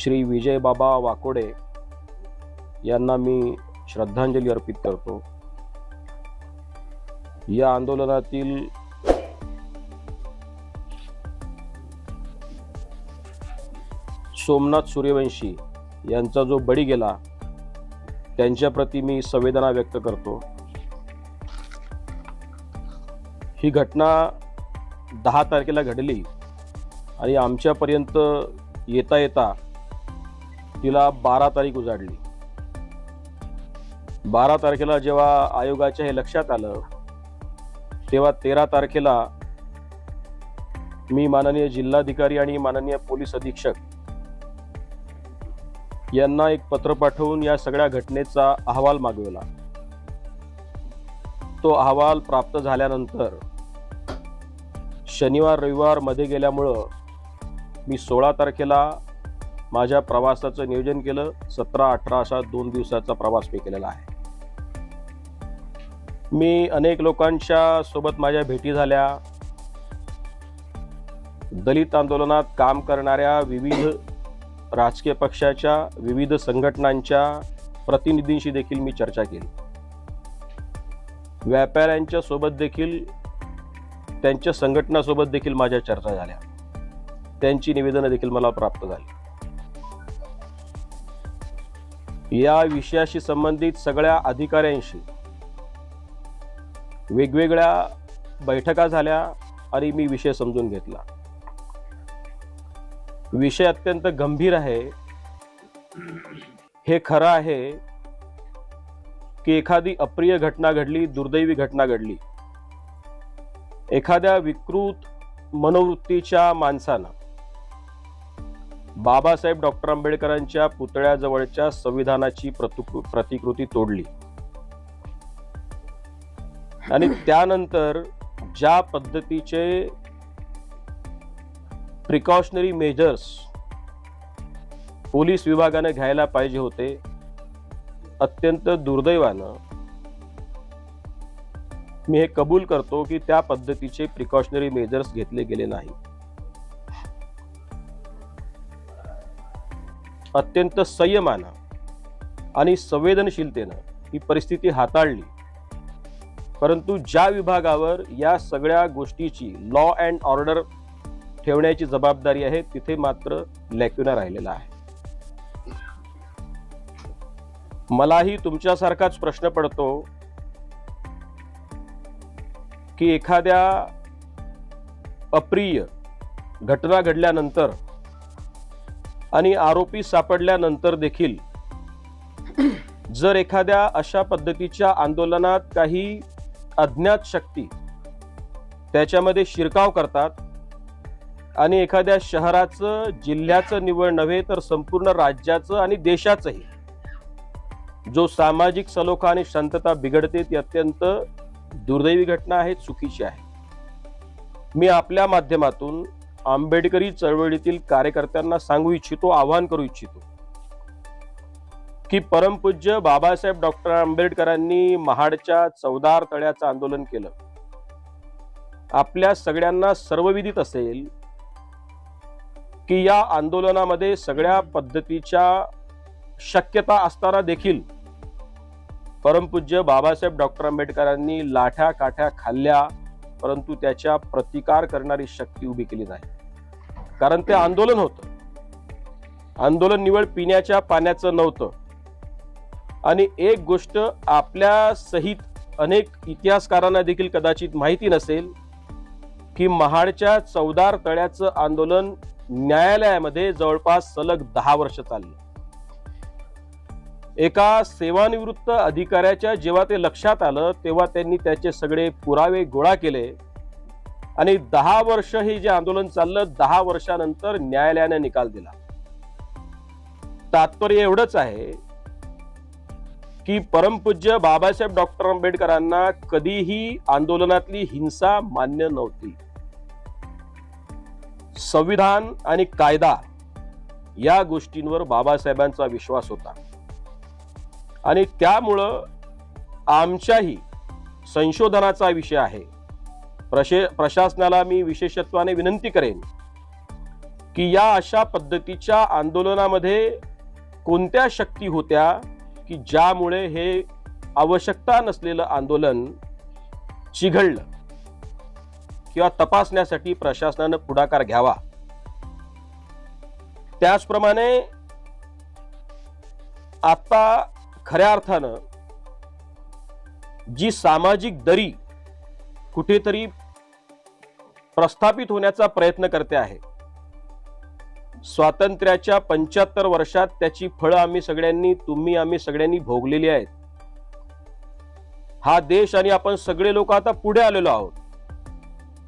श्री विजय बाबा वाकोडे यांना मी श्रद्धांजली अर्पित करतो। या आंदोलनातील सोमनाथ सूर्यवंशी यांचा जो बळी गेला त्यांच्या प्रती मी संवेदना व्यक्त करतो। ही घटना 10 तारखेला घडली आणि आमच्यापर्यंत येता येता तिला 12 तारीख उजाडली। 12 तारखेला जेव्हा आयोगाच्या हे लक्षात आलं तेव्हा 13 तारखेला मी माननीय जिल्हाधिकारी आणि माननीय पोलीस अधीक्षक यांना एक पत्र पाठवून या सगळ्या घटनेचा अहवाल मागवला। तो अहवाल प्राप्त झाल्यानंतर शनिवार रविवार मध्ये गेल्यामुळं मी 16 तारखेला माझ्या प्रवासाचं नियोजन केलं। 17-18 असा 2 दिवसाचा प्रवास मी केलेला आहे। मी अनेक लोकांच्या सोबत माझ्या भेटी झाल्या। दलित आंदोलनात काम करणाऱ्या विविध राजकीय पक्षाच्या विविध संघटनांच्या प्रतिनिधींशी देखील मी चर्चा केली। व्यापाऱ्यांच्या सोबत देखील त्यांच्या संघटनासोबत देखील माझ्या चर्चा झाल्या। त्यांची निवेदनं देखील मला प्राप्त झाली। या विषयाशी संबंधित सगळ्या अधिकाऱ्यांशी वेगवेगळ्या बैठका झाल्या आणि मी विषय समजून घेतला। विषय अत्यंत गंभीर आहे। हे खरं आहे की एखादी अप्रिय घटना घडली, दुर्दैवी घटना घडली। एखाद्या विकृत मनोवृत्तीच्या माणसानं बाबासाहेब डॉक्टर आंबेडकरांच्या पुतळ्याजवळच्या संविधानाची प्रतिकृती तोडली आणि त्यानंतर ज्या पद्धतीचे प्रिकॉशनरी मेजर्स पोलीस विभागाने घ्यायला पाहिजे होते, अत्यंत दुर्दैवानं मी हे कबूल करतो की त्या पद्धतीचे प्रिकॉशनरी मेजर्स घेतले गेले नाही। अत्यंत संयमानं आणि संवेदनशीलतेनं ही परिस्थिती हाताळली, परंतु ज्या विभागावर या सगळ्या गोष्टीची लॉ अँड ऑर्डर ठेवण्याची जबाबदारी आहे तिथे मात्र लॅक्युना राहिलेला आहे। मलाही तुमच्यासारखाच प्रश्न पडतो की एखाद्या अप्रिय घटना घडल्यानंतर आणि आरोपी सापडल्यानंतर देखील जर एखाद्या अशा पद्धतीच्या आंदोलनात काही अज्ञात शक्ती त्याच्यामध्ये शिरकाव करतात आणि एखाद्या शहराचं जिल्ह्याचं निवड नव्हे तर संपूर्ण राज्याचं आणि देशाचंही जो सामाजिक सलोखा आणि शांतता बिघडते ती अत्यंत दुर्दैवी घटना आहे, चुकीची आहे। मी आपल्या माध्यमातून आंबेडकरी चळवळीतील कार्यकर्त्यांना सांगू इच्छितो, आवाहन करू इच्छितो की परमपूज्य बाबासाहेब डॉक्टर आंबेडकरांनी महाडच्या चौदार तळ्याचं आंदोलन केलं। आपल्या सगळ्यांना सर्वविदित असेल की या आंदोलनामध्ये सगळ्या पद्धतीच्या शक्यता असताना देखील परमपूज्य बाबासाहेब डॉक्टर आंबेडकरांनी लाठ्या काठ्या खाल्ल्या, परंतु त्याच्या प्रतिकार करणारी शक्ती उभी केली नाही। कारण ते आंदोलन होतं, आंदोलन निवड पिण्याच्या पाण्याचं नव्हतं। आणि एक गोष्ट आपल्या सहित अनेक इतिहासकारांना देखील कदाचित माहिती नसेल की महाडच्या चौदार तळ्याचं आंदोलन न्यायालयामध्ये जवळपास सलग 10 वर्ष चालले। एका सेवानिवृत्त अधिकाऱ्याच्या जेव्हा ते लक्षात आलं तेव्हा त्यांनी त्याचे सगळे पुरावे गोळा केले आणि 10 वर्ष हे जे आंदोलन चाललं, 10 वर्षानंतर न्यायालयाने निकाल दिला। तात्पर्य एवढंच आहे की परमपूज्य बाबासाहेब डॉक्टर आंबेडकरांना कधीही आंदोलनातली हिंसा मान्य नव्हती। संविधान आणि कायदा या गोष्टींवर बाबासाहेबांचा विश्वास होता आणि त्यामुळं आमच्याही संशोधनाचा विषय आहे। प्रशासनाला मी विशेषत्वाने विनंती करेन की या अशा पद्धतीच्या आंदोलनामध्ये कोणत्या शक्ती होत्या की ज्यामुळे हे आवश्यकता नसलेलं आंदोलन चिघळलं किंवा तपासण्यासाठी प्रशासनानं पुढाकार घ्यावा। त्याचप्रमाणे आता खऱ्या अर्थानं जी सामाजिक दरी कुठेतरी प्रस्थापित होण्याचा प्रयत्न करते आहे, स्वातंत्र्याच्या 75 वर्षात त्याची फळं आम्ही सगळ्यांनी भोगलेली आहेत। हा देश आणि आपण सगळे लोक आता पुढे आलेलो आहोत,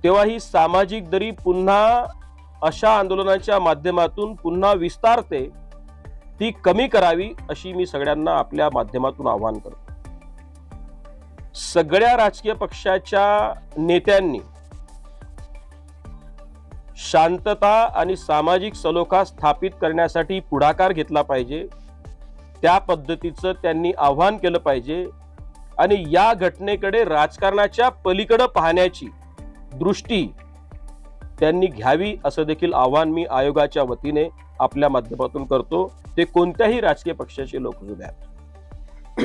तेव्हा ही सामाजिक दरी पुन्हा अशा आंदोलनाच्या माध्यमातून पुन्हा विस्तारते, ती कमी करावी अशी मी सगळ्यांना आपल्या माध्यमातून आवाहन करतो। सगळ्या राजकीय पक्षाच्या नेत्यांनी शांतता आणि सामाजिक सलोखा स्थापित करण्यासाठी पुढाकार घेतला पाहिजे, त्या पद्धतीचं त्यांनी आव्हान केलं पाहिजे आणि या घटनेकडे राजकारणाच्या पलीकडे पाहण्याची दृष्टी त्यांनी घ्यावी असं देखील आव्हान मी आयोगाच्या वतीने आपल्या माध्यमातून करतो। ते कोणत्याही राजकीय पक्षाचे लोक असू द्या।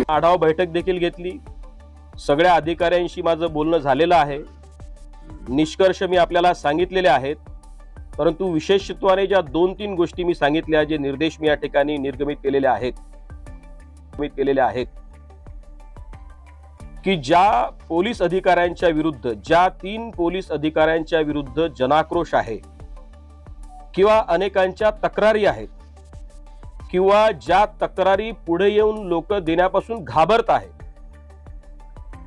आढावा बैठक देखील घेतली, सगळ्या अधिकाऱ्यांशी माझं बोलणं झालेलं आहे, निष्कर्ष मी आपल्याला सांगितलेले आहेत, परंतु विशेषत्वाने ज्या 2-3 गोष्टी मी सांगितल्या, जे निर्देश मी या ठिकाणी निर्गमित केलेले आहेत की ज्या पोलीस अधिकाऱ्यांच्या विरुद्ध, ज्या 3 पोलीस अधिकाऱ्यांच्या विरुद्ध जनाक्रोश आहे किंवा अनेकांच्या तक्रारी आहेत किंवा ज्या तक्रारी पुढे येऊन लोक देण्यापासून घाबरत आहेत,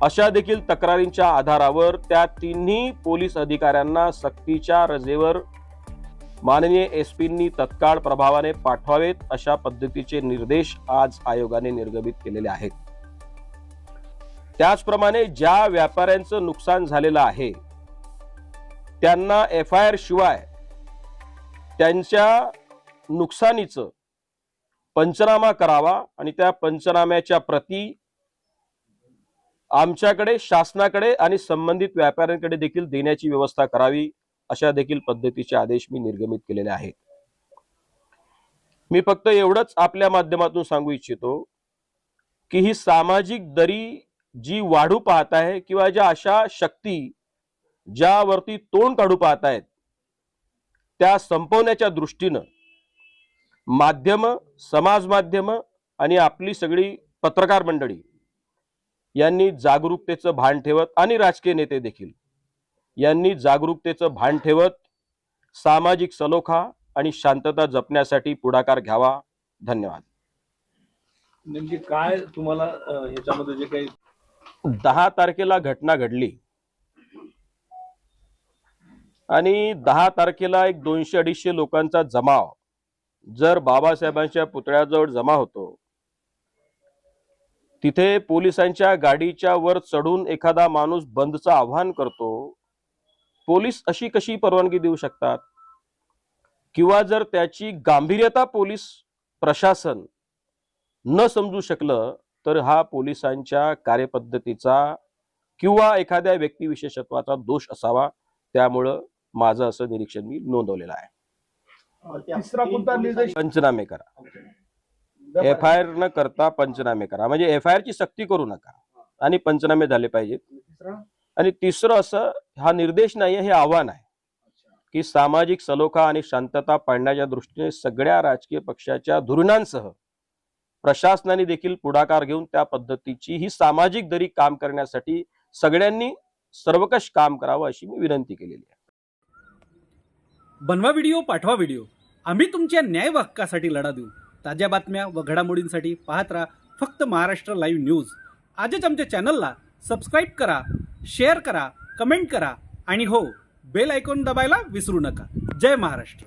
अशा देखील तक्रारींच्या आधारावर त्या 3ही पोलीस अधिकाऱ्यांना सक्तीच्या रजेवर माननीय एसपींनी तत्काळ प्रभावाने पाठवावेत अशा पद्धतीचे निर्देश आज आयोगाने निर्गमित केलेले आहेत। त्याचप्रमाणे ज्या व्यापाऱ्यांचं नुकसान झालेलं आहे त्यांना FIR शिवाय त्यांच्या नुकसानीचं पंचनामा करावा आणि त्या पंचनाम्याच्या प्रती आमच्याकडे, शासनाकडे आणि संबंधित व्यापाऱ्यांकडे देखील देण्याची व्यवस्था करावी, अशा देखील पद्धतीचे आदेश मी निर्गमित केलेले आहेत। मी फक्त एवढंच आपल्या माध्यमातून सांगू इच्छितो की ही सामाजिक दरी जी वाढू पाहत आहे किंवा ज्या अशा शक्ती ज्यावरती तोंड काढू पाहत आहेत, त्या संपवण्याच्या दृष्टीनं माध्यम, समाज माध्यम आणि आपली सगळी पत्रकार मंडळी यांनी जागरूकतेचं भान ठेवत आणि राजकीय नेते देखील यांनी जागरूकतेचं भान ठेवत सामाजिक सलोखा आणि शांतता जपण्यासाठी पुढाकार घ्यावा। धन्यवाद। नेमकी काय तुम्हाला ह्याच्यामध्ये जे काही 10 तारखेला घटना घडली आणि 10 तारखेला एक 200-250 लोकांचा जमाव जर बाबासाहेबांच्या पुतळ्याजवळ जमा होतो, तिथे पोलिसांच्या गाडीच्या वर चढून एखादा माणूस बंदचं आव्हान करतो, पोलीस अशी कशी परवानगी देऊ शकतात? किंवा जर त्याची गांभीर्यता पोलीस प्रशासन न समजू शकलं तर हा पोलिसांच्या कार्यपद्धतीचा किंवा एखाद्या व्यक्तिविशेषत्वाचा दोष असावा। त्यामुळे माझं असं निरीक्षण मी नोंदवलेलं आहे। तिसरा कोणता निर्देश? पंचनामे करा, FIR न करता पंचनामे करा, म्हणजे FIR ची सक्ती करू नका आणि पंचनामे झाले पाहिजेत। आणि तिसरं असं, हा निर्देश नाही, हे आव्हान आहे की सामाजिक सलोखा आणि शांतता पाळण्याच्या दृष्टीने सगळ्या राजकीय पक्षाच्या धोरणांसह प्रशासनाने देखील पुढाकार घेऊन त्या पद्धतीची ही सामाजिक दरी काम करण्यासाठी सगळ्यांनी सर्वकष काम करावं अशी मी विनंती केलेली आहे। बनवा व्हिडिओ, पाठवा व्हिडिओ, आम्ही तुमच्या न्याय व हक्कासाठी लढा देऊ। ताज्या बातम्या व घडामोडींसाठी पाहत राहा फक्त महाराष्ट्र लाईव्ह न्यूज। आजच आमच्या चॅनलला सबस्क्राईब करा, शेअर करा, कमेंट करा आणि हो, बेल आयकॉन दबायला विसरू नका। जय महाराष्ट्र।